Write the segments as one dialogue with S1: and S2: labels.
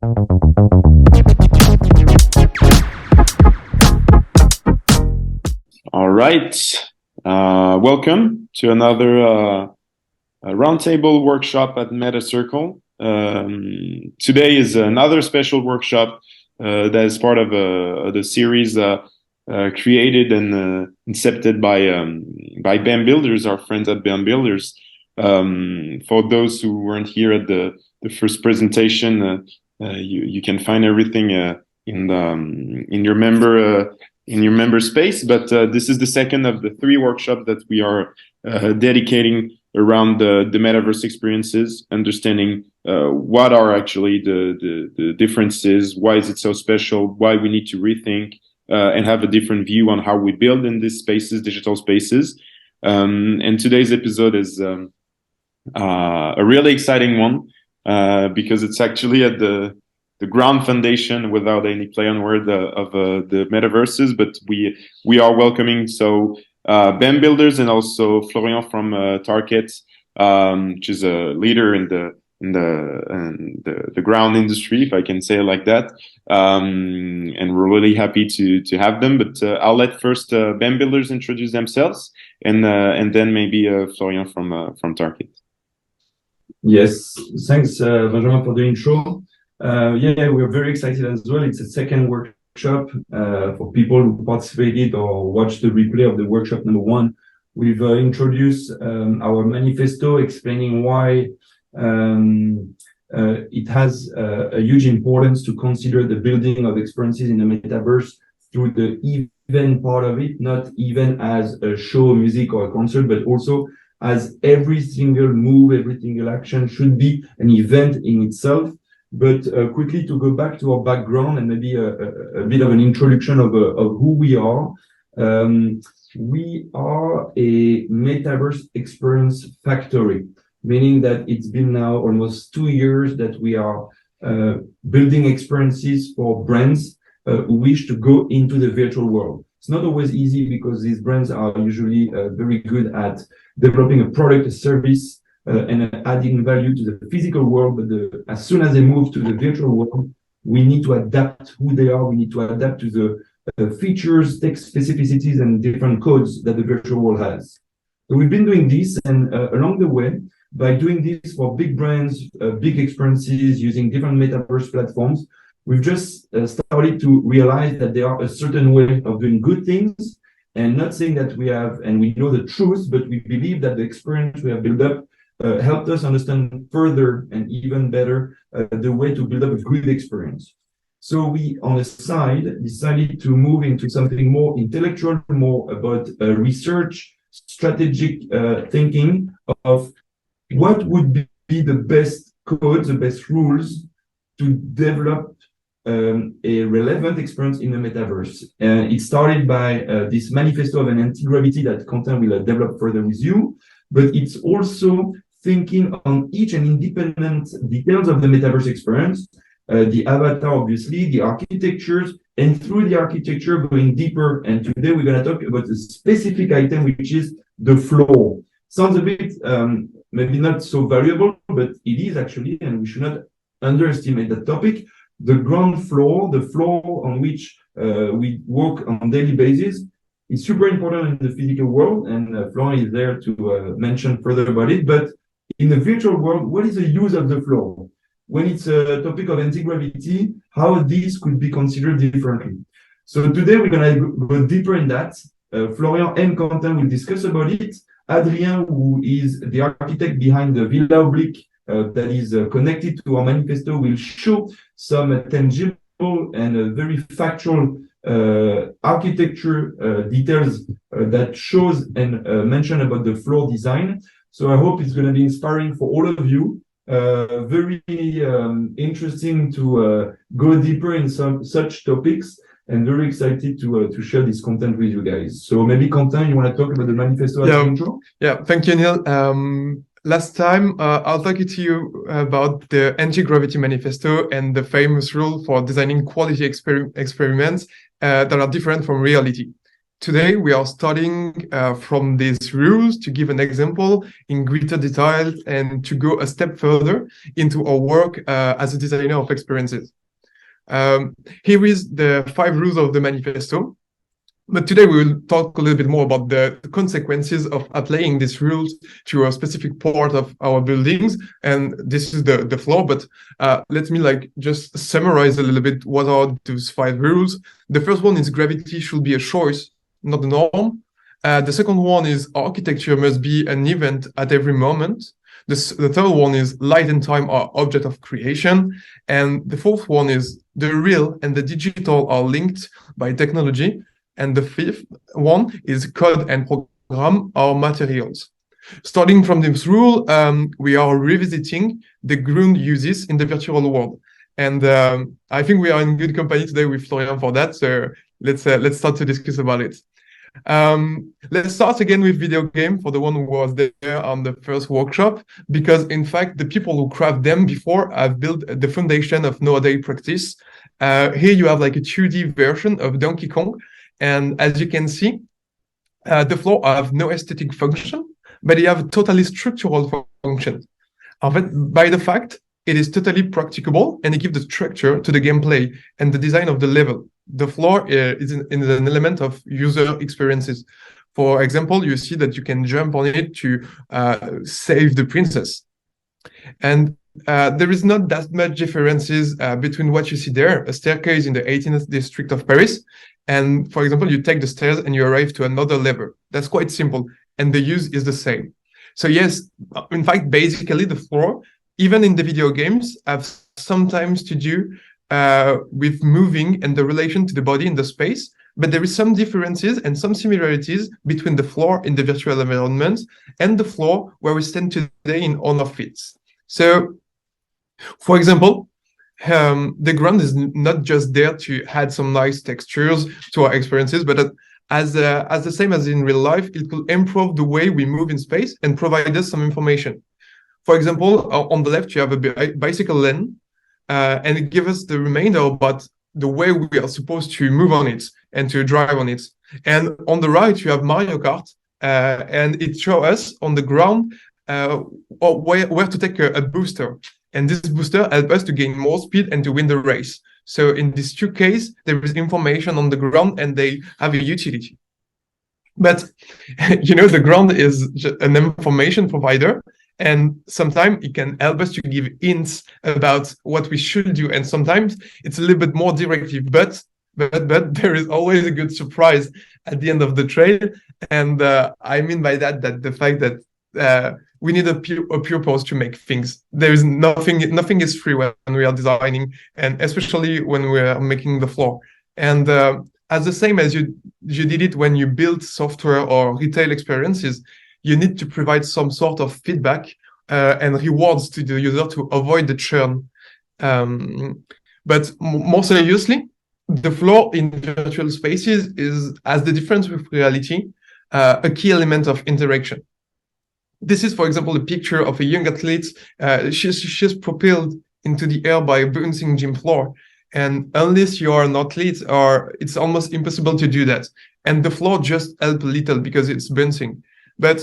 S1: All right. Welcome to another roundtable workshop at Metacircle. Today is another special workshop that is part of the series created and incepted by BEM Builders, our friends at BEM Builders. For those who weren't here at the first presentation, you can find everything in your member space. But this is the second of the 3 workshops that we are dedicating around the metaverse experiences, understanding what are actually the differences, why is it so special, why we need to rethink and have a different view on how we build in these spaces, digital spaces. And today's episode is a really exciting one because it's actually at the ground foundation, without any play on word, of the metaverses. But we are welcoming BEM Builders and also Florian from Tarkett, which is a leader in the ground industry, if I can say it like that. And we're really happy to have them. But I'll let first BEM Builders introduce themselves, and then maybe Florian from Tarkett.
S2: Yes, thanks, Benjamin, for the intro. We're very excited as well. It's a second workshop for people who participated or watched the replay of the workshop number 1. We've introduced our manifesto explaining why it has a huge importance to consider the building of experiences in the metaverse through the event part of it, not even as a show, music, or a concert, but also as every single move, every single action should be an event in itself. But quickly to go back to our background and maybe a bit of an introduction of who we are. We are a metaverse experience factory, meaning that it's been now almost 2 years that we are building experiences for brands who wish to go into the virtual world. It's not always easy because these brands are usually very good at developing a product, a service, and adding value to the physical world. But as soon as they move to the virtual world, we need to adapt who they are. We need to adapt to the features, text specificities, and different codes that the virtual world has. So we've been doing this, and along the way, by doing this for big brands, big experiences, using different metaverse platforms, we've just started to realize that there are a certain way of doing good things, and not saying that we have, and we know the truth, but we believe that the experience we have built up helped us understand further and even better the way to build up a good experience. So we, on the side, decided to move into something more intellectual, more about research, strategic thinking of what would be the best codes, the best rules to develop a relevant experience in the metaverse. It started by this manifesto of an anti-gravity that Quentin will develop further with you, but it's also thinking on each and independent details of the metaverse experience, the avatar, obviously, the architectures, and through the architecture going deeper. And today we're going to talk about a specific item, which is the floor. Sounds a bit maybe not so valuable, but it is actually, and we should not underestimate that topic. The ground floor, the floor on which we work on a daily basis, is super important in the physical world, and Florian is there to mention further about it. But in the virtual world, what is the use of the floor? When it's a topic of anti-gravity, how this could be considered differently. So today we're going to go deeper in that. Florian and Quentin will discuss about it. Adrien, who is the architect behind the Villa Oblique that is connected to our manifesto, will show some tangible and very factual architecture details that shows and mention about the floor design. So I hope it's going to be inspiring for all of you. Very interesting to go deeper in some such topics, and very excited to share this content with you guys. So maybe Quentin, you want to talk about the manifesto as intro?
S3: Yeah, thank you, Neil. Last time, I'll talk to you about the anti-gravity manifesto and the famous rule for designing quality experiments that are different from reality. today we are starting from these rules to give an example in greater detail and to go a step further into our work as a designer of experiences. Here is the 5 rules of the manifesto. But today we will talk a little bit more about the consequences of applying these rules to a specific part of our buildings. And this is the floor, but let me just summarize a little bit what are those 5 rules. The first one is gravity should be a choice, not the norm. The second one is architecture must be an event at every moment. The third one is light and time are object of creation. And the fourth one is the real and the digital are linked by technology. And the fifth one is code and program are materials. Starting from this rule, we are revisiting the ground uses in the virtual world. And I think we are in good company today with Florian for that. So let's start to discuss about it. Let's start again with video game for the one who was there on the first workshop, because in fact, the people who craft them before have built the foundation of nowadays practice. Here you have like a 2D version of Donkey Kong. And as you can see, the floor have no aesthetic function, but they have totally structural function. By the fact, it is totally practicable and it gives the structure to the gameplay and the design of the level. The floor is an element of user experiences. For example, you see that you can jump on it to save the princess. And there is not that much differences between what you see there, a staircase in the 18th district of Paris. And for example, you take the stairs and you arrive to another level. That's quite simple. And the use is the same. So yes, in fact, basically the floor, even in the video games, have sometimes to do with moving and the relation to the body in the space. But there is some differences and some similarities between the floor in the virtual environment and the floor where we stand today in on our feet. So, for example, the ground is not just there to add some nice textures to our experiences, but as the same as in real life, it could improve the way we move in space and provide us some information. For example, on the left, you have a bicycle lane, and it gives us the remainder about the way we are supposed to move on it and to drive on it. And on the right, you have Mario Kart, and it shows us on the ground where to take a booster. And this booster helps us to gain more speed and to win the race. So in these 2 cases, there is information on the ground and they have a utility. But, the ground is an information provider. And sometimes it can help us to give hints about what we should do. And sometimes it's a little bit more directive, but there is always a good surprise at the end of the trail. And I mean by that the fact that we need a purpose to make things. There is nothing is free when we are designing, and especially when we are making the floor. And as the same as you did it when you build software or retail experiences, you need to provide some sort of feedback and rewards to the user to avoid the churn. But more seriously, the floor in virtual spaces is, as the difference with reality, a key element of interaction. This is, for example, a picture of a young athlete. She's propelled into the air by a bouncing gym floor. And unless you are an athlete, it's almost impossible to do that. And the floor just helps a little because it's bouncing. But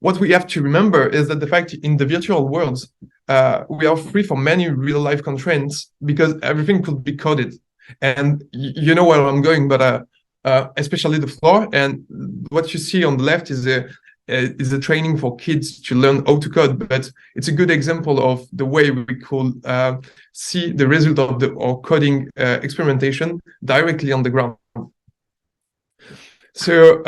S3: what we have to remember is that the fact in the virtual worlds, we are free from many real-life constraints because everything could be coded. And you know where I'm going, but especially the floor. And what you see on the left is a training for kids to learn how to code, but it's a good example of the way we could see the result of our coding experimentation directly on the ground. So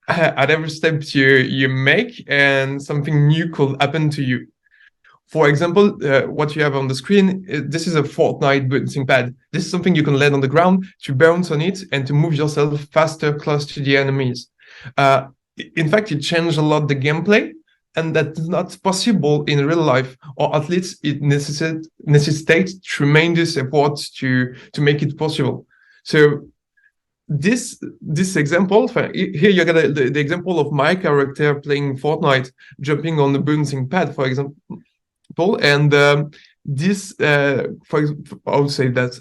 S3: at every step you make, and something new could happen to you. For example, what you have on the screen, this is a Fortnite bouncing pad. This is something you can land on the ground to bounce on it and to move yourself faster close to the enemies. In fact, it changed a lot the gameplay, and that's not possible in real life, or at least it necessitates tremendous efforts to make it possible. So this example, here you get the example of my character playing Fortnite, jumping on the bouncing pad, for example, and this, for example, I would say that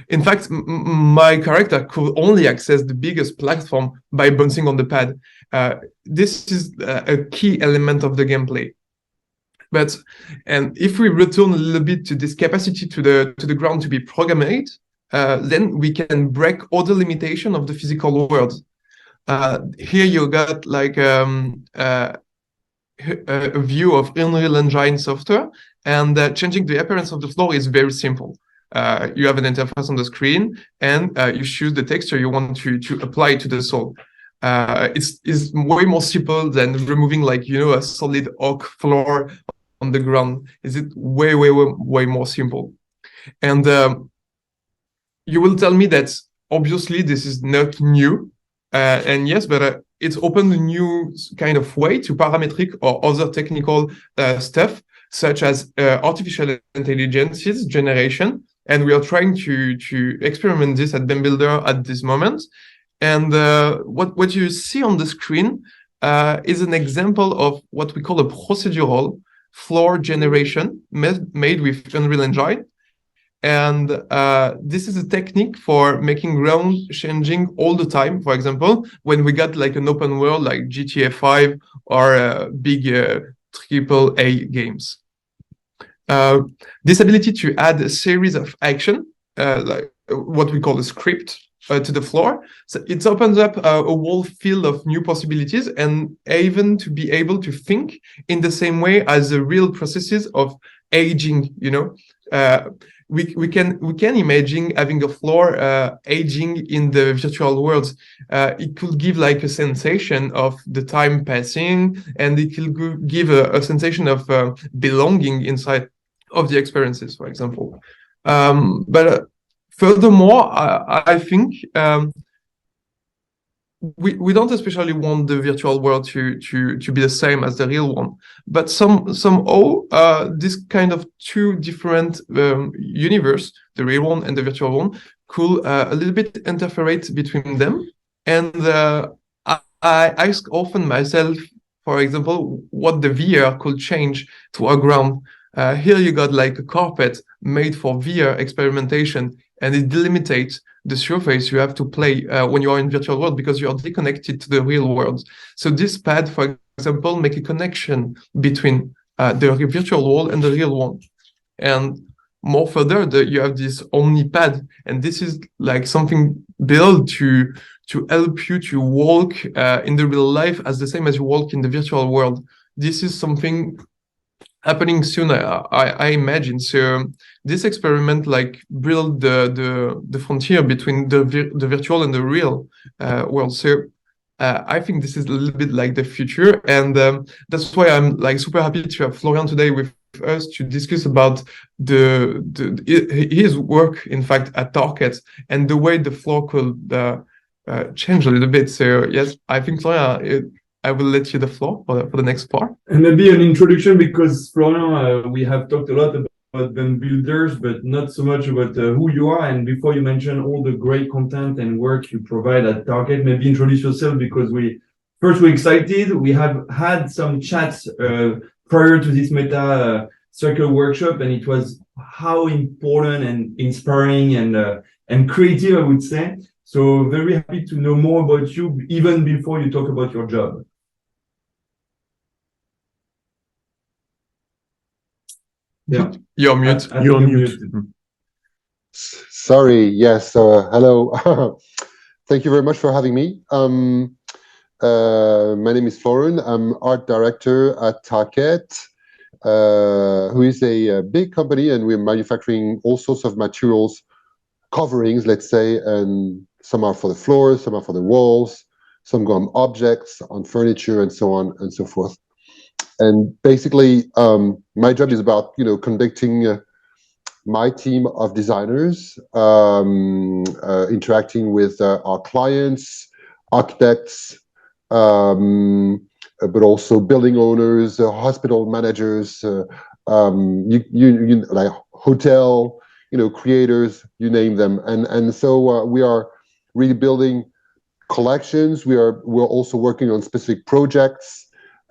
S3: In fact, my character could only access the biggest platform by bouncing on the pad. This is a key element of the gameplay. And if we return a little bit to this capacity to the ground to be programmed, then we can break all the limitation of the physical world. Here you got like a view of Unreal Engine software, and changing the appearance of the floor is very simple. You have an interface on the screen, and you choose the texture you want to apply to the soul. It's way more simple than removing a solid oak floor on the ground. Is it way more simple? And you will tell me that obviously this is not new, and yes, but it's opened a new kind of way to parametric or other technical stuff, such as artificial intelligence's generation. And we are trying to experiment this at BEM Builder at this moment. And what you see on the screen is an example of what we call a procedural floor generation made with Unreal Engine. And this is a technique for making ground changing all the time. For example, when we got like an open world like GTA 5 or big AAA games. This ability to add a series of action, like what we call a script, to the floor. So it opens up a whole field of new possibilities, and even to be able to think in the same way as the real processes of aging, we can imagine having a floor aging in the virtual world. It could give like a sensation of the time passing, and it could give a sensation of belonging inside of the experiences, for example. But furthermore, I think we don't especially want the virtual world to be the same as the real one, but somehow this kind of two different universe, the real one and the virtual one, could a little bit interferate between them. And I ask often myself, for example, what the VR could change to our ground. Here you got like a carpet made for VR experimentation, and it delimitates the surface you have to play when you are in virtual world, because you are disconnected to the real world. So this pad, for example, make a connection between the virtual world and the real one. And more further, you have this Omni pad, and this is like something built to help you to walk in the real life as the same as you walk in the virtual world. This is something happening soon, I imagine. So this experiment like build the frontier between the virtual and the real world. So I think this is a little bit like the future, and that's why I'm like super happy to have Florian today with us to discuss about his work, in fact, at Tarkett, and the way the floor could change a little bit. So yes, I think Florian, I will let you the floor for the next part.
S2: And maybe an introduction, because Florian, we have talked a lot about BEM Builders, but not so much about who you are. And before you mention all the great content and work you provide at Tarkett, maybe introduce yourself, because we're excited. We have had some chats prior to this Metacircle workshop, and it was how important and inspiring and creative, I would say. So very happy to know more about you, even before you talk about your job. Yeah,
S3: you're mute.
S2: You're mute.
S4: Sorry. Yes. Hello. Thank you very much for having me. My name is Florian. I'm art director at Tarkett, who is a big company, and we're manufacturing all sorts of materials, coverings, let's say, and some are for the floors, some are for the walls, some go on objects, on furniture, and so on and so forth. And basically, my job is about conducting my team of designers, interacting with our clients, architects, but also building owners, hospital managers, like hotel, creators, you name them. And so we are really building collections. We're also working on specific projects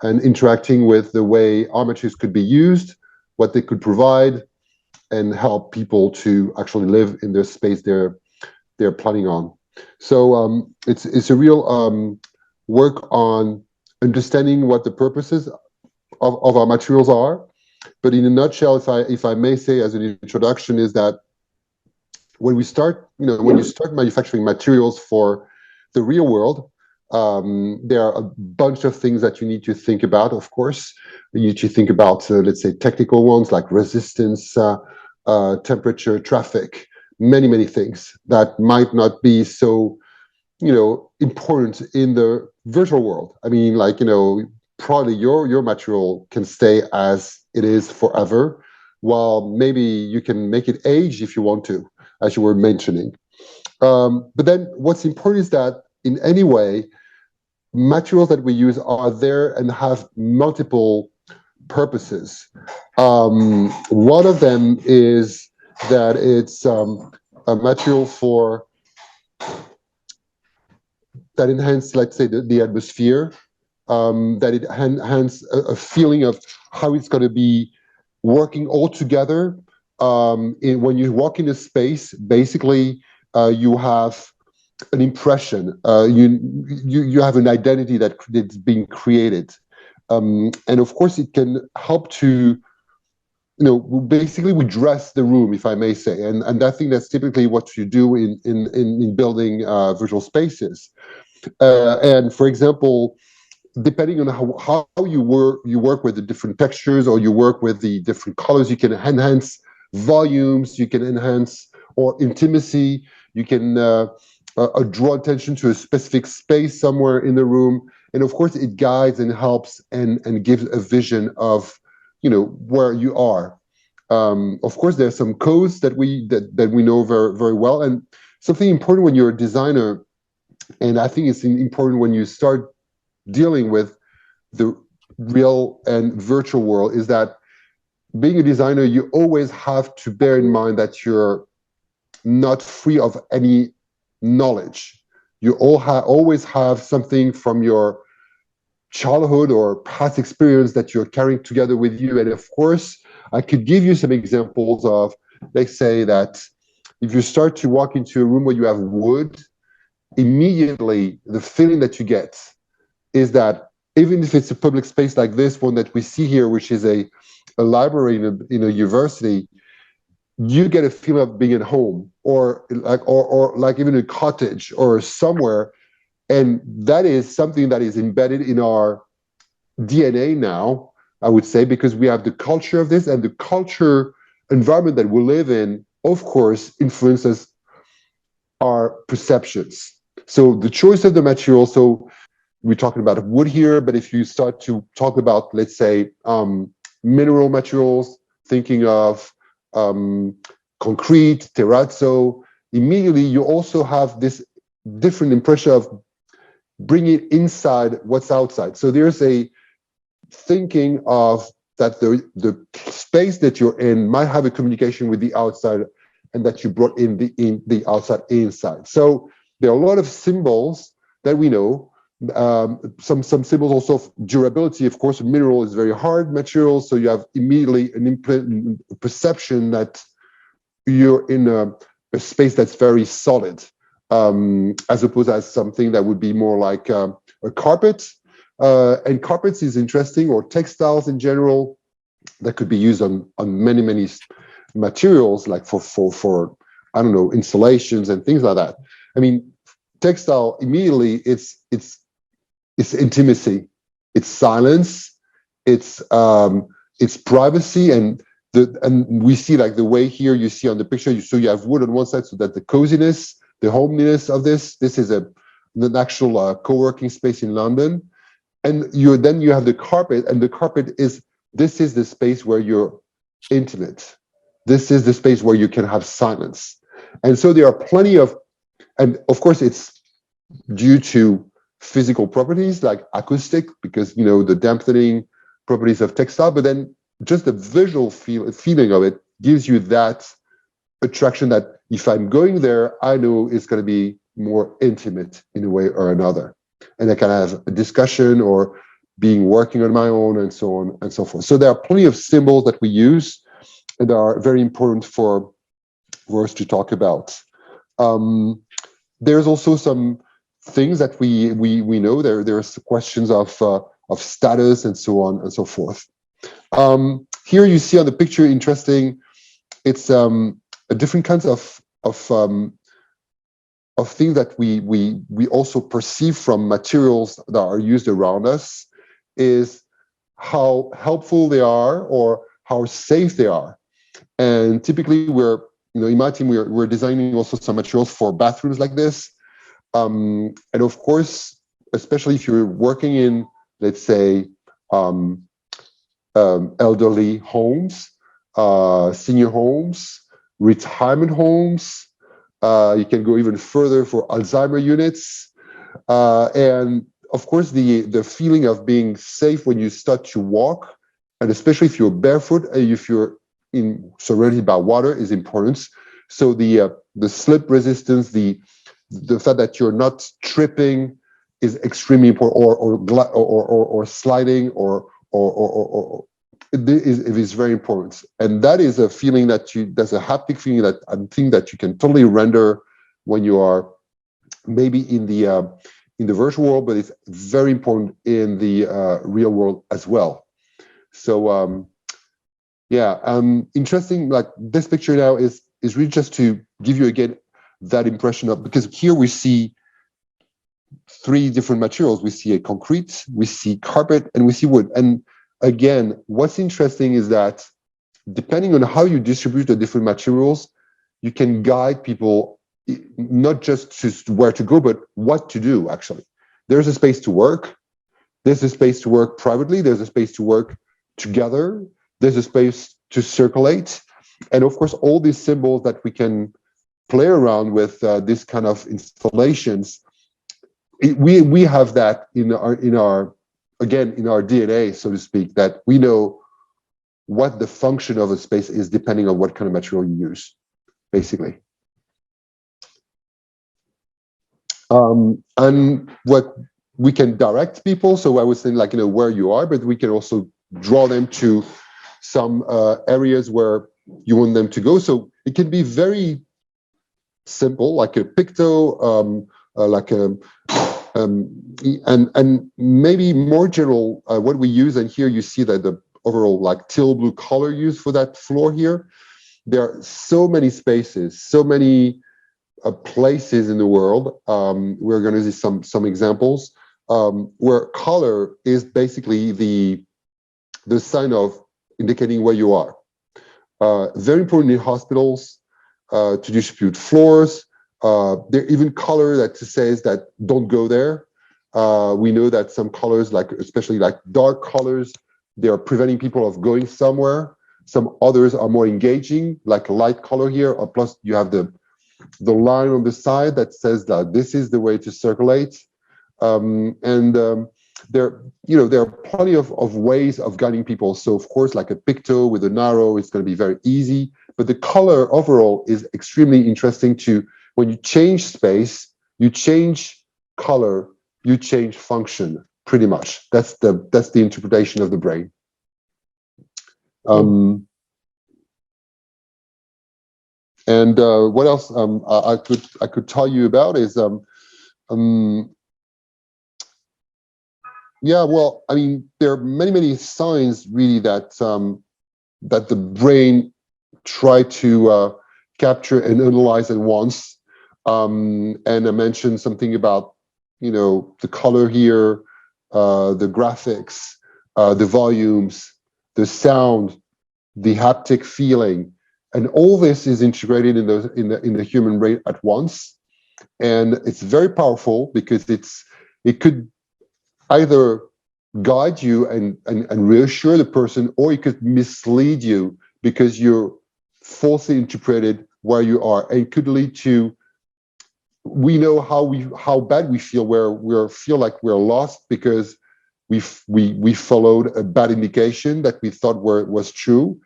S4: and interacting with the way our materials could be used, what they could provide, and help people to actually live in their space they're planning on. So it's a real work on understanding what the purposes of our materials are. But in a nutshell, if I may say as an introduction, is that when you start manufacturing materials for the real world, there are a bunch of things that you need to think about. Of course, you need to think about, let's say, technical ones like resistance, temperature, traffic, many things that might not be so, important in the virtual world. I mean, like, probably your material can stay as it is forever, while maybe you can make it age if you want to, as you were mentioning. But then what's important is that in any way, materials that we use are there and have multiple purposes. One of them is that it's a material that enhance, let's say, the atmosphere, that it enhance a feeling of how it's going to be working all together. When you walk in a space, basically, you have an impression. You have an identity that's being created, and of course, it can help to, basically we dress the room, if I may say, and I think that's typically what you do in building virtual spaces. And for example, depending on how you work with the different textures, or you work with the different colors, you can enhance volumes, you can enhance or intimacy, you can draw attention to a specific space somewhere in the room, and of course it guides and helps and gives a vision of where you are. Of course, there are some codes that we know very very well, and something important when you're a designer, and I think it's important when you start dealing with the real and virtual world, is that being a designer, you always have to bear in mind that you're not free of any knowledge. You always have something from your childhood or past experience that you're carrying together with you. And of course, I could give you some examples of, let's say that if you start to walk into a room where you have wood, immediately the feeling that you get is that even if it's a public space like this one that we see here, which is a library in a university, you get a feeling of being at home, or like even a cottage or somewhere. And that is something that is embedded in our DNA now, I would say, because we have the culture of this, and the culture environment that we live in, of course, influences our perceptions. So the choice of the material, so we're talking about wood here, but if you start to talk about, let's say, mineral materials, thinking of concrete, terrazzo, immediately you also have this different impression of bringing inside what's outside. So there's a thinking of that the space that you're in might have a communication with the outside, and that you brought in the outside inside. So there are a lot of symbols that we know. Some symbols also of durability. Of course, mineral is very hard material, so you have immediately an perception that you're in a space that's very solid, as opposed to something that would be more like a carpet. And carpets is interesting, or textiles in general, that could be used on many materials, like for I don't know, installations and things like that. I mean, textile immediately it's intimacy, it's silence, it's privacy, and we see, like the way here you see on the picture, so you have wood on one side, so that the coziness, the homeliness of this is an actual co-working space in London, and then you have the carpet, and the carpet is the space where you're intimate. This is the space where you can have silence. And so there are plenty of, and of course it's due to physical properties like acoustic, because the dampening properties of textile, but then just the visual feeling of it gives you that attraction that if I'm going there, I know it's going to be more intimate in a way or another, and I can have a discussion or working on my own, and so on and so forth. So there are plenty of symbols that we use, and are very important for us to talk about. There's also some things that we know. There's questions of status and so on and so forth. Here you see on the picture, interesting. It's a different kinds of things that we also perceive from materials that are used around us, is how helpful they are or how safe they are. And typically, in my team, we're designing also some materials for bathrooms like this. And of course, especially if you're working in, let's say, elderly homes, senior homes, retirement homes. You can go even further for Alzheimer units. And of course, the feeling of being safe when you start to walk, and especially if you're barefoot, if you're surrounded by water, is important. So the slip resistance, the fact that you're not tripping is extremely important, or sliding, or it is very important. And that is a feeling that's a haptic feeling that I think that you can totally render when you are maybe in the virtual world, but it's very important in the real world as well. So interesting. Like this picture now is really just to give you again that impression of, because here we see three different materials. We see a concrete, we see carpet, and we see wood. And again, what's interesting is that depending on how you distribute the different materials, you can guide people not just to where to go, but what to do, actually. There's a space to work. There's a space to work privately. There's a space to work together. There's a space to circulate. And of course, all these symbols that we can play around with, this kind of installations, we have that in our DNA, so to speak, that we know what the function of a space is depending on what kind of material you use, basically. And what we can direct people, so I was saying, like, where you are, but we can also draw them to some areas where you want them to go. So it can be very simple, like a picto, and maybe more general, what we use. And here you see that the overall like teal blue color used for that floor here. There are so many spaces, so many places in the world. We're going to see some examples where color is basically the sign of indicating where you are. Very important in hospitals to distribute floors. There even color that says that don't go there. We know that some colors, like especially like dark colors, they are preventing people of going somewhere. Some others are more engaging, like light color here. Or plus, you have the line on the side that says that this is the way to circulate. There are plenty of ways of guiding people. So of course, like a picto with an arrow, it's going to be very easy. But the color overall is extremely interesting to. When you change space, you change color, you change function, pretty much. That's the interpretation of the brain. And what else I could tell you about is yeah, well, I mean, there are many signs really that that the brain try to capture and analyze at once. And I mentioned something about, the color here, the graphics, the volumes, the sound, the haptic feeling, and all this is integrated in the human brain at once. And it's very powerful because it could either guide you and reassure the person, or it could mislead you because you're falsely interpreted where you are, and it could lead to. We know how bad we feel, where we feel like we're lost because we followed a bad indication that we thought was true,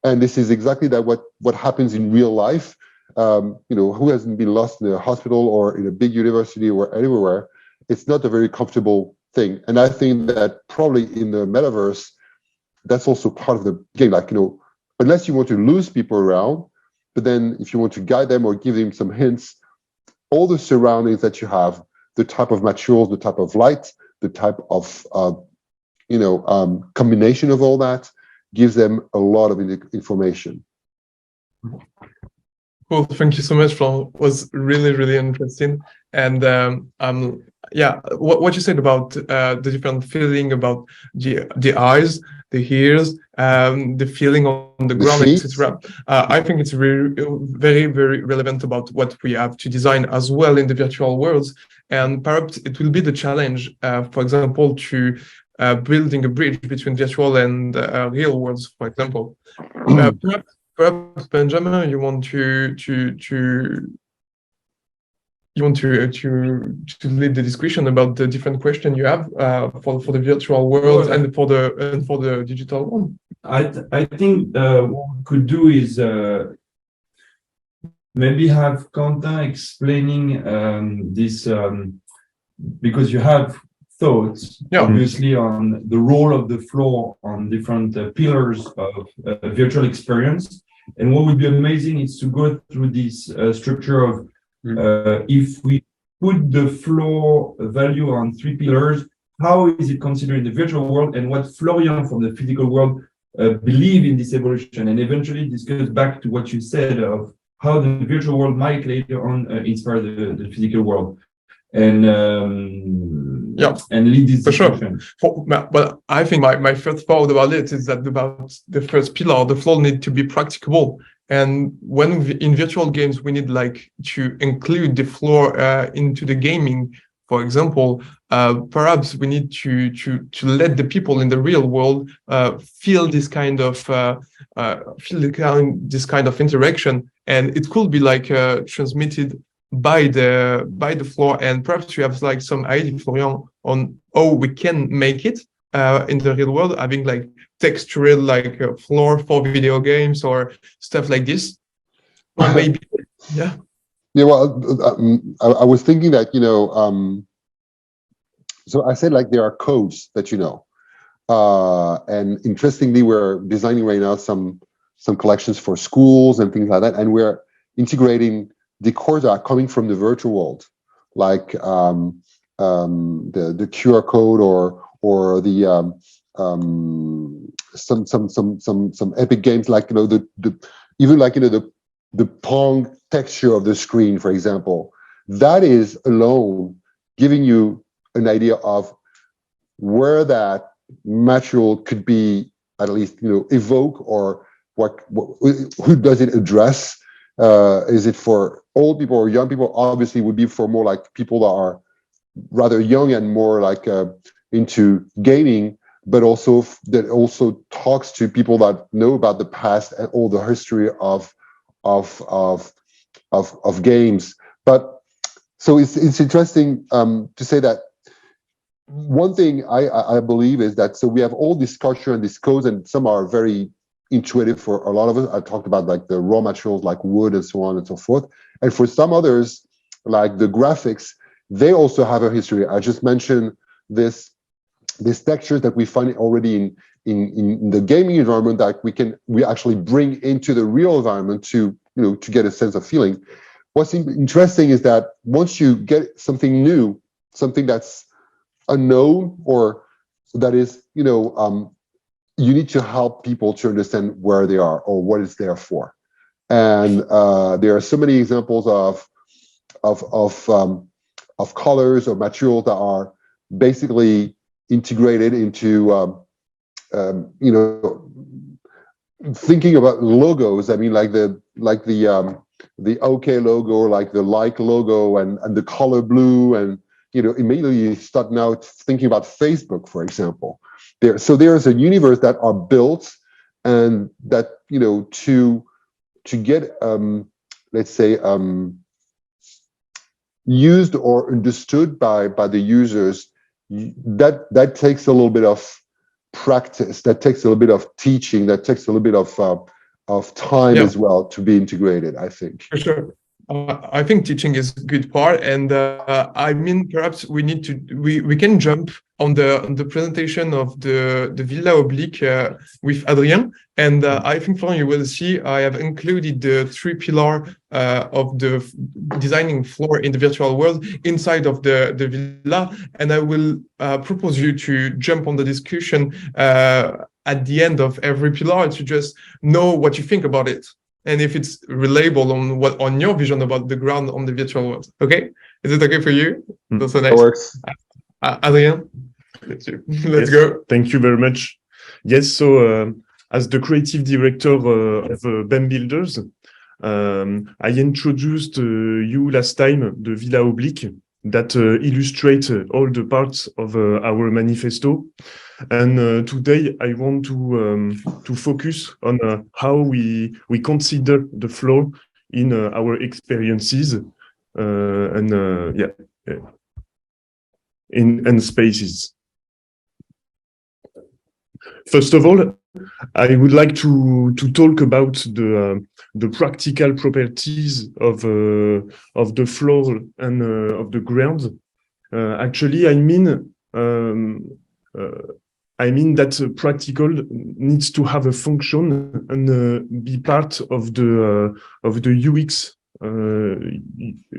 S4: and this is exactly what happens in real life. Who hasn't been lost in a hospital or in a big university or anywhere? It's not a very comfortable thing, and I think that probably in the metaverse, that's also part of the game. Like unless you want to lose people around. But then if you want to guide them or give them some hints, all the surroundings that you have, the type of materials, the type of light, the type of combination of all that gives them a lot of information.
S3: Cool. Thank you so much, Florian. It was really, really interesting. And what you said about the different feeling about the eyes, the ears, the feeling on the ground, etc. I think it's very, very relevant about what we have to design as well in the virtual worlds. And perhaps it will be the challenge, for example, to building a bridge between virtual and real worlds, for example. Perhaps Benjamin, you want to lead the discussion about the different questions you have for the virtual world and for the digital one.
S2: I think what we could do is maybe have Quentin explaining this because you have thoughts obviously on the role of the floor on different pillars of virtual experience. And what would be amazing is to go through this structure of if we put the floor value on 3 pillars, how is it considered in the virtual world, and what Florian from the physical world believe in this evolution, and eventually this goes back to what you said of how the virtual world might later on inspire the physical world. And lead this discussion.
S3: Sure. But I think my first thought about it is that about the first pillar, the floor need to be practicable. And when in virtual games, we need like to include the floor into the gaming. For example, perhaps we need to let the people in the real world feel this kind of interaction, and it could be like transmitted by the floor. And perhaps you have like some idea, Florian, on how we can make it in the real world, having like textured like a floor for video games or stuff like this. Or maybe, yeah.
S4: Yeah, well, I was thinking that, so I said like there are codes that and interestingly, we're designing right now some collections for schools and things like that, and we're integrating decors that are coming from the virtual world, like the QR code or the some epic games, like the Pong texture of the screen, for example. That is alone giving you an idea of where that material could be, at least evoke, or who does it address. Is it for old people or young people? Obviously, would be for more like people that are rather young and more like into gaming, but also that also talks to people that know about the past and all the history of games. But so it's interesting to say that one thing I believe is that, so we have all this culture and these codes, and some are very intuitive for a lot of us. I talked about like the raw materials like wood and so on and so forth. And for some others, like the graphics, they also have a history. I just mentioned this textures that we find already in the gaming environment that we actually bring into the real environment to get a sense of feeling. What's interesting is that once you get something new, something that's unknown, or that is you need to help people to understand where they are or what it's there for. And there are so many examples of colors or materials that are basically integrated into thinking about logos. I mean, like the OK logo, or like the like logo, and the color blue, and immediately you start now thinking about Facebook, for example. So there's a universe that are built, and that to get let's say used or understood by the users, that takes a little bit of practice, that takes a little bit of teaching, that takes a little bit of time as well to be integrated, I think.
S3: For sure. I think teaching is a good part, and I mean, perhaps we can jump on the presentation of the Villa Oblique with Adrien, and I think Florian, you will see I have included the 3 pillars of the designing floor in the virtual world inside of the villa, and I will propose you to jump on the discussion at the end of every pillar to just know what you think about it. And if it's relatable on your vision about the ground on the virtual world. Okay, is it okay for you? That's so nice.
S4: That works.
S3: Adrien, let's go.
S5: Thank you very much. Yes, so as the creative director of BEM Builders, I introduced you last time the Villa Oblique that illustrates all the parts of our manifesto. And today I want to focus on how we consider the floor in our experiences in spaces. First of all, I would like to talk about the practical properties of the floor and of the ground. Actually, I mean that practical needs to have a function and be part of the UX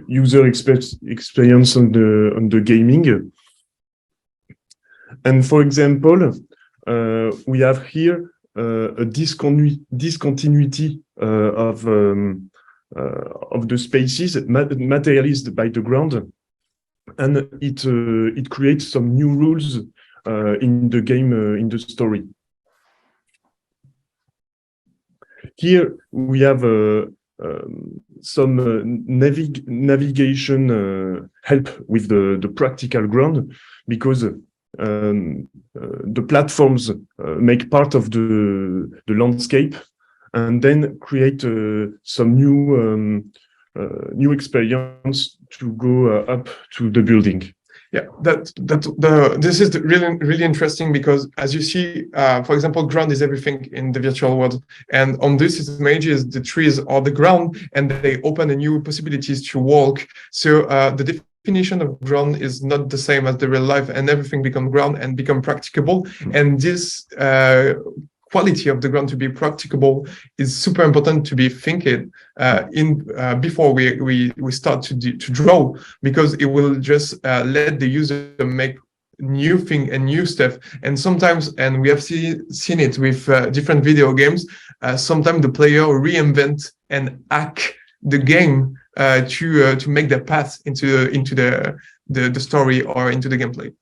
S5: user experience on the gaming. And for example, we have here a discontinuity of the spaces materialized by the ground, and it creates some new rules in the game, in the story. Here we have some navigation help with the practical ground, because the platforms make part of the landscape and then create some new experience to go up to the building.
S3: Yeah, this is really interesting, because as you see, for example, ground is everything in the virtual world, and on this images the trees are the ground, and they open a new possibilities to walk. So the definition of ground is not the same as the real life, and everything become ground and become practicable. And this quality of the ground to be practicable is super important to be thinking before we start to draw, because it will just let the user make new thing and new stuff. And sometimes, and we have seen it with different video games, sometimes the player reinvent and hack the game to make the path into the story or into the gameplay.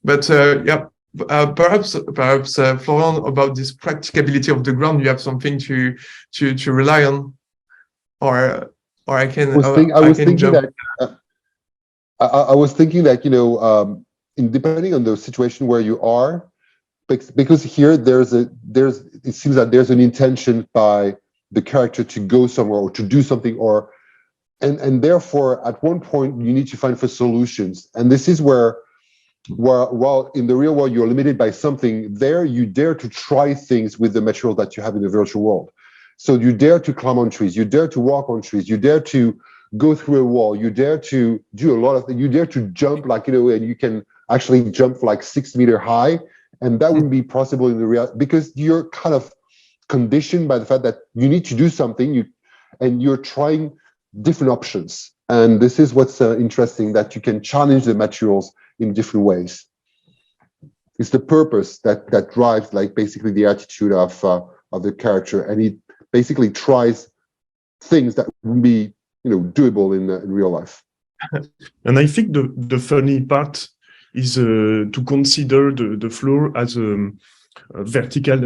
S3: But yeah. Perhaps Florian, about this practicability of the ground, you have something to rely on, or I can.
S4: I was thinking that depending on the situation where you are, because here it seems that there's an intention by the character to go somewhere or to do something, and therefore at one point you need to find for solutions, and this is where while in the real world you're limited by something, there you dare to try things with the material that you have in the virtual world. So you dare to climb on trees, you dare to walk on trees, you dare to go through a wall, you dare to do a lot of things, you dare to jump, and you can actually jump like 6 meters high, and that wouldn't be possible in the real, because you're kind of conditioned by the fact that you need to do something, and you're trying different options. And this is what's interesting, that you can challenge the materials in different ways. It's the purpose that drives, basically the attitude of the character, and he basically tries things that would be doable in real life.
S5: And I think the funny part is to consider the floor as vertical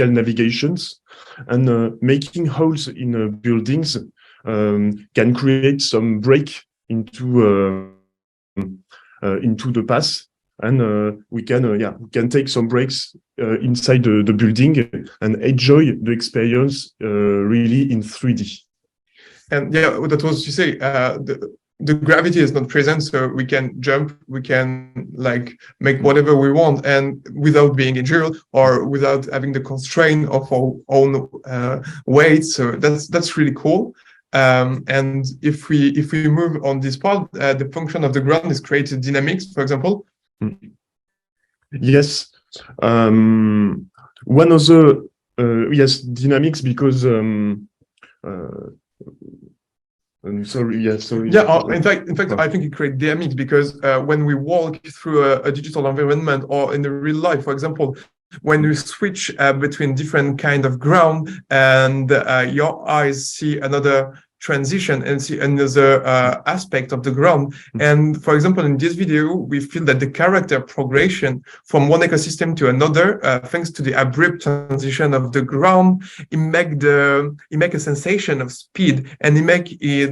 S5: navigations, and making holes in buildings can create some break into the path, and we can take some breaks inside the building and enjoy the experience really in 3D.
S3: And yeah, that was to say, the gravity is not present, so we can jump, we can make whatever we want, and without being injured or without having the constraint of our own weight. So that's really cool. And if we move on this part, the function of the ground is created dynamics, for example.
S5: Yes. One other yes, dynamics, because sorry, yeah, sorry.
S3: Yeah, in fact, I think it creates dynamics because when we walk through a digital environment or in the real life, for example, when you switch between different kind of ground and your eyes see another transition and see another aspect of the ground. And for example, in this video, we feel that the character progression from one ecosystem to another, thanks to the abrupt transition of the ground, it make a sensation of speed, and it make it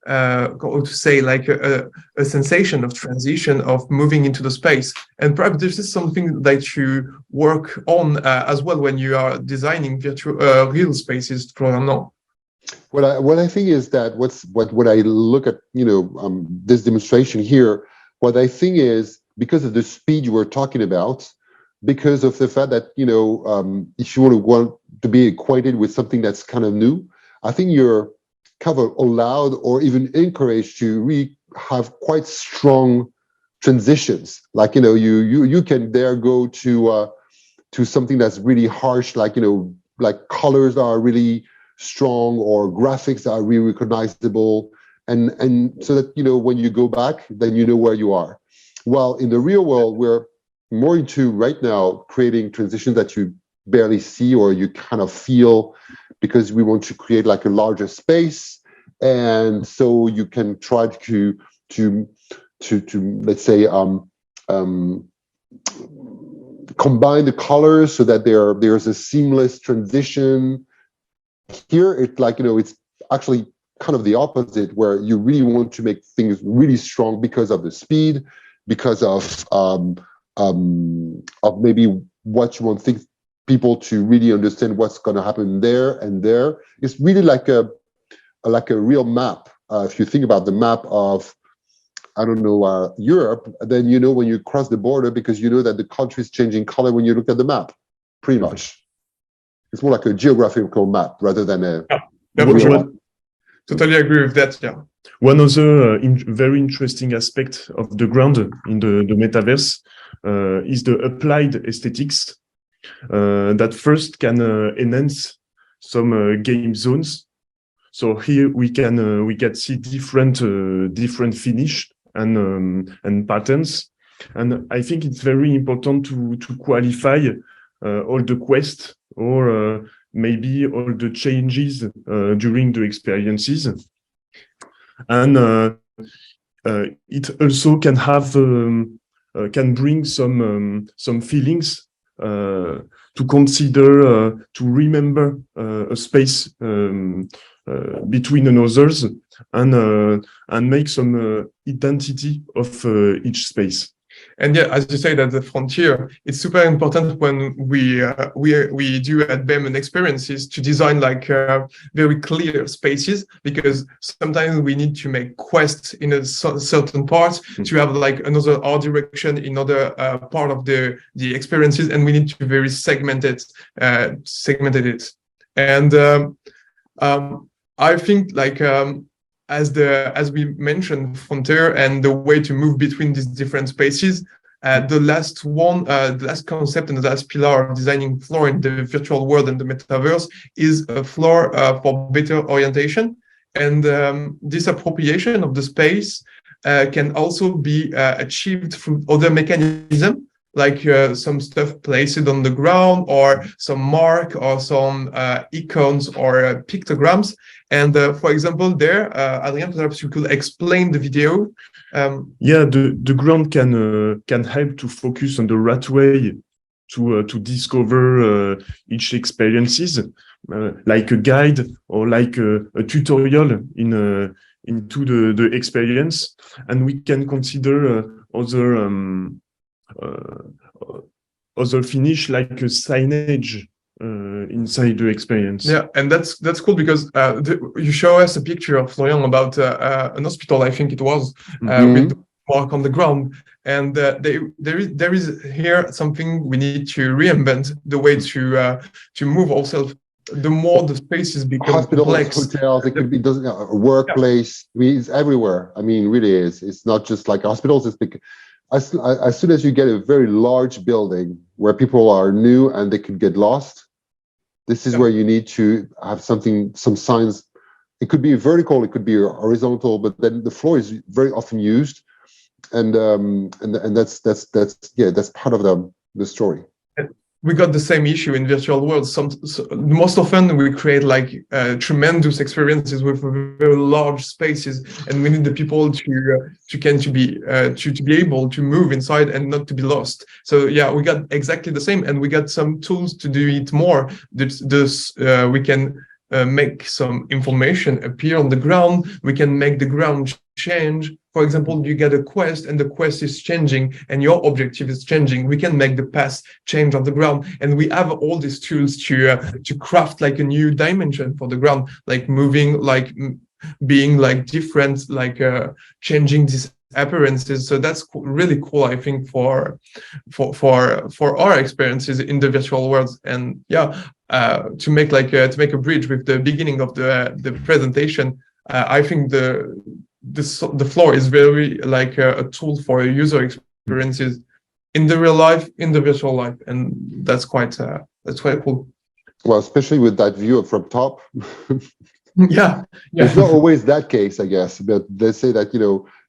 S3: how to say, like a sensation of transition, of moving into the space. And perhaps this is something that you work on as well when you are designing virtual real spaces, Florian.
S4: What I think is that what I look at, this demonstration here, what I think is, because of the speed you were talking about, because of the fact that, if you want to be acquainted with something that's kind of new, I think you're kind of allowed or even encouraged to really have quite strong transitions. Like, you can there go to something that's really harsh, like, like colors are really strong or graphics are really recognizable, and so that when you go back, then you know where you are. While in the real world, we're more into right now creating transitions that you barely see or you kind of feel, because we want to create like a larger space, and so you can try to let's say combine the colors so that there's a seamless transition. Here, it's like, it's actually kind of the opposite, where you really want to make things really strong because of the speed, because of maybe what you want people to really understand what's going to happen there and there. It's really like a real map. If you think about the map of, I don't know, Europe, then when you cross the border, because that the country is changing color when you look at the map, pretty much. It's more like a geographical map rather than a.
S3: Yeah, for sure. Totally agree with that. Yeah.
S5: One other very interesting aspect of the ground in the metaverse is the applied aesthetics that first can enhance some game zones. So here we can see different finish and patterns, and I think it's very important to qualify all the quests or maybe all the changes during the experiences. And it also can have can bring some feelings to consider, to remember a space between others, and make some identity of each space.
S3: And yeah, as you say, that the frontier, it's super important when we do at BEM and experiences to design like very clear spaces, because sometimes we need to make quests in a certain part to have like another art direction in other part of the experiences, and we need to very segmented it. And I think like as we mentioned, frontier and the way to move between these different spaces, the last concept and the last pillar of designing floor in the virtual world and the metaverse is a floor for better orientation. And this appropriation of the space can also be achieved through other mechanisms, like some stuff placed on the ground, or some mark, or some icons or pictograms. And for example, there, Adrien, perhaps you could explain the video.
S5: Yeah, the ground can help to focus on the right way to discover each experiences, like a guide or like a tutorial into the experience, and we can consider other finish like a signage inside the experience.
S3: Yeah, and that's cool, because you show us a picture of Florian about an hospital, I think it was, with the mark on the ground, and there is here something we need to reinvent, the way to move ourselves the more the spaces become
S4: hospitals,
S3: complex.
S4: hotels, it could be a workplace. I mean, it's everywhere. I mean, really is. It's not just like hospitals. It's as soon as you get a very large building where people are new and they could get lost, this is where you need to have some signs. It could be vertical, it could be horizontal, but then the floor is very often used, and that's part of the story.
S3: We got the same issue in virtual worlds. Most often we create like tremendous experiences with very large spaces, and we need the people to be able to move inside and not to be lost. So yeah, we got exactly the same, and we got some tools to do it more. We can make some information appear on the ground. We can make the ground change. For example, you get a quest and the quest is changing and your objective is changing. We can make the path change on the ground, and we have all these tools to craft like a new dimension for the ground, like moving, like being like different, like changing these appearances. So that's really cool, I think, for our experiences in the virtual world. And yeah, to make a bridge with the beginning of the presentation, I think the floor is very like a tool for user experiences in the real life, in the virtual life, and that's quite cool.
S4: Well, especially with that view from top.
S3: Yeah.
S4: It's not always that case, I guess, but they say that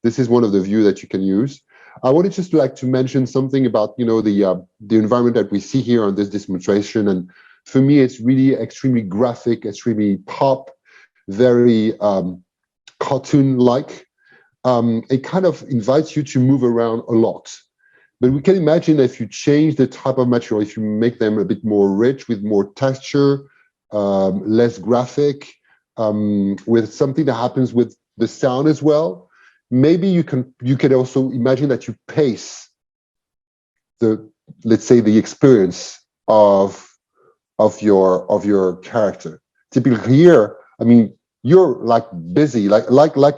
S4: this is one of the view that you can use. I wanted just to mention something about the environment that we see here on this demonstration, and for me, it's really extremely graphic, extremely pop, very cartoon-like. It kind of invites you to move around a lot. But we can imagine if you change the type of material, if you make them a bit more rich with more texture, less graphic, with something that happens with the sound as well. Maybe you can also imagine that you pace let's say the experience of your character. Typically here, I mean, you're like busy, like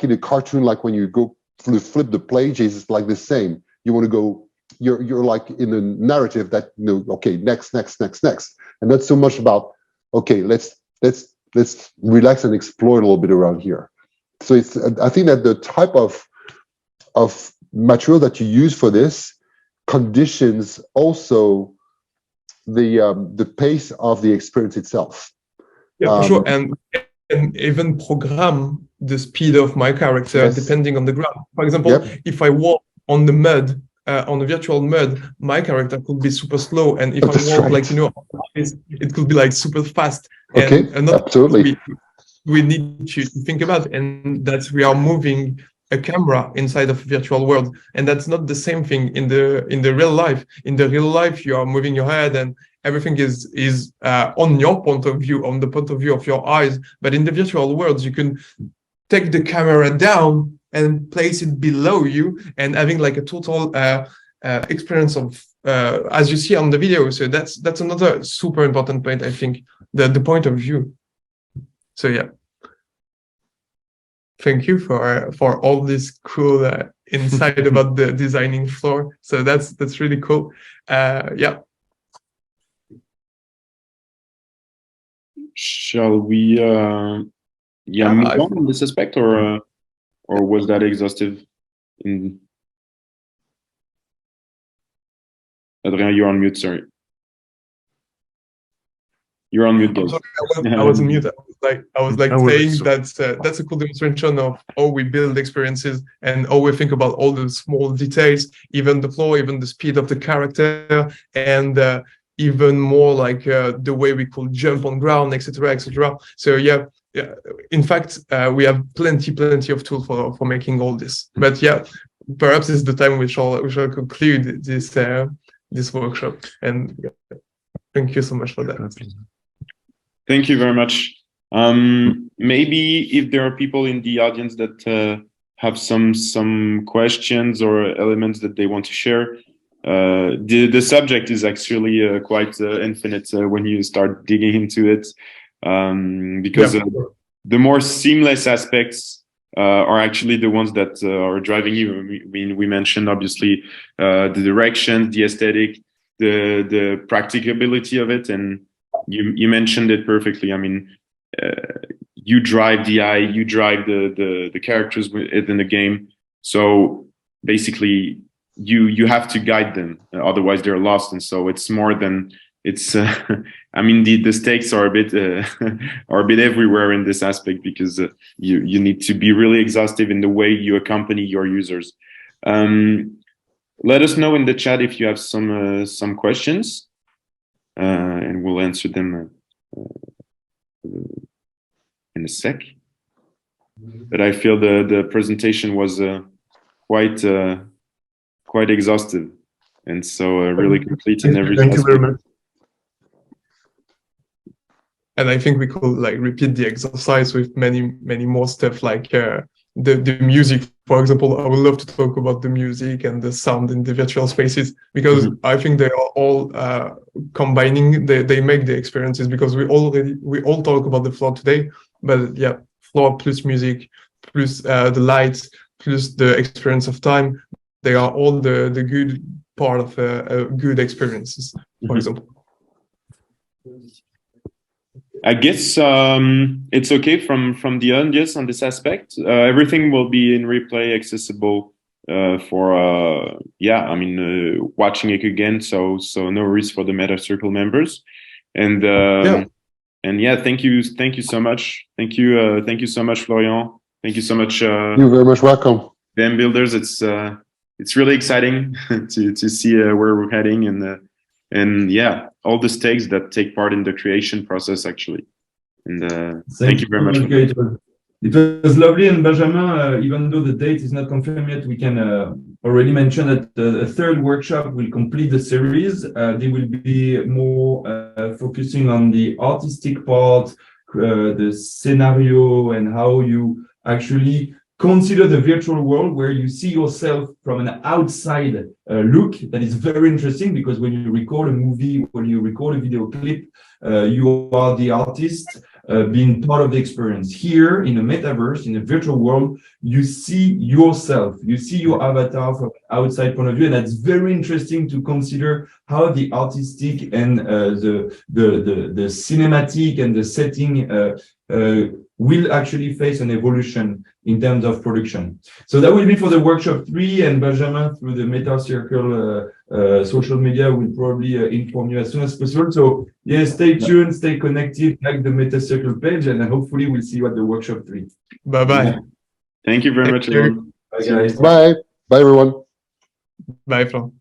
S4: in a cartoon, like when you go flip the pages, it's like the same. You want to go, you're like in a narrative that okay, next, and not so much about okay, let's relax and explore a little bit around here. So I think that the type of material that you use for this conditions also the pace of the experience itself.
S3: Yeah, for sure. And even program the speed of my character depending on the ground. For example, if I walk on the mud, on the virtual mud, my character could be super slow, and if I walk it could be like super fast.
S4: Okay,
S3: and
S4: absolutely.
S3: We need to think about, and that we are moving a camera inside of a virtual world, and that's not the same thing in the real life. In the real life, you are moving your head and everything is on your point of view, on the point of view of your eyes. But in the virtual worlds, you can take the camera down and place it below you, and having like a total experience of as you see on the video. So that's another super important point, I think, the point of view. So yeah, thank you for all this cool insight about the designing floor. So that's really cool. Yeah.
S1: Shall we move on in this aspect, or was that exhaustive? Adrien, you're on mute. Sorry, you're on mute, guys.
S3: I was on mute. I was saying that's a cool demonstration of how we build experiences and how we think about all the small details, even the flow, even the speed of the character, and even more like the way we could jump on ground, etc., etc. So yeah. In fact, we have plenty of tools for making all this. But yeah, perhaps it's the time we shall conclude this workshop. And yeah, thank you so much for that.
S1: Thank you very much. Maybe if there are people in the audience that have some questions or elements that they want to share. The subject is actually quite infinite when you start digging into it, because the more seamless aspects are actually the ones that are driving you. I mean, we mentioned obviously the direction, the aesthetic, the practicability of it, and you mentioned it perfectly. I mean, you drive the eye, you drive the characters within the game. So basically, you have to guide them, otherwise they're lost. And so it's more than it's. I mean, the stakes are a bit are a bit everywhere in this aspect, because you need to be really exhaustive in the way you accompany your users. Let us know in the chat if you have some questions, and we'll answer them in a sec. But I feel the presentation was quite exhaustive, and so really complete in every
S5: Thank you very much.
S3: And I think we could like repeat the exercise with many more stuff, like the music, for example. I would love to talk about the music and the sound in the virtual spaces, because I think they are all combining. They make the experiences, because we all talk about the floor today, but yeah, floor plus music plus the lights plus the experience of time. They are all the good part of a good experiences, for example.
S1: I guess it's okay from the audience on this aspect. Everything will be in replay, accessible for I mean, watching it again. So no worries for the Metacircle members. And and yeah, thank you so much. Thank you so much, Florian. Thank you so much.
S4: You're very much welcome.
S1: BEM Builders. It's really exciting to see where we're heading, and yeah, all the stakes that take part in the creation process, actually. And thank you very much.
S2: It was lovely. And Benjamin, even though the date is not confirmed yet, we can already mention that the third workshop will complete the series. They will be more focusing on the artistic part, the scenario, and how you actually consider the virtual world where you see yourself from an outside look. That is very interesting, because when you record a movie, when you record a video clip, you are the artist being part of the experience. Here in a metaverse, in a virtual world, you see yourself, you see your avatar from an outside point of view, and that's very interesting to consider how the artistic and the cinematic and the setting will actually face an evolution in terms of production. So that will be for the workshop 3, and Benjamin, through the Metacircle social media, will probably inform you as soon as possible. So yeah, stay tuned, stay connected, like the Metacircle page, and hopefully we'll see you at the workshop 3.
S3: Bye-bye.
S2: Yeah.
S1: Thank you very much, everyone.
S2: Bye, guys.
S4: Bye. Bye, everyone.
S3: Bye, Florian.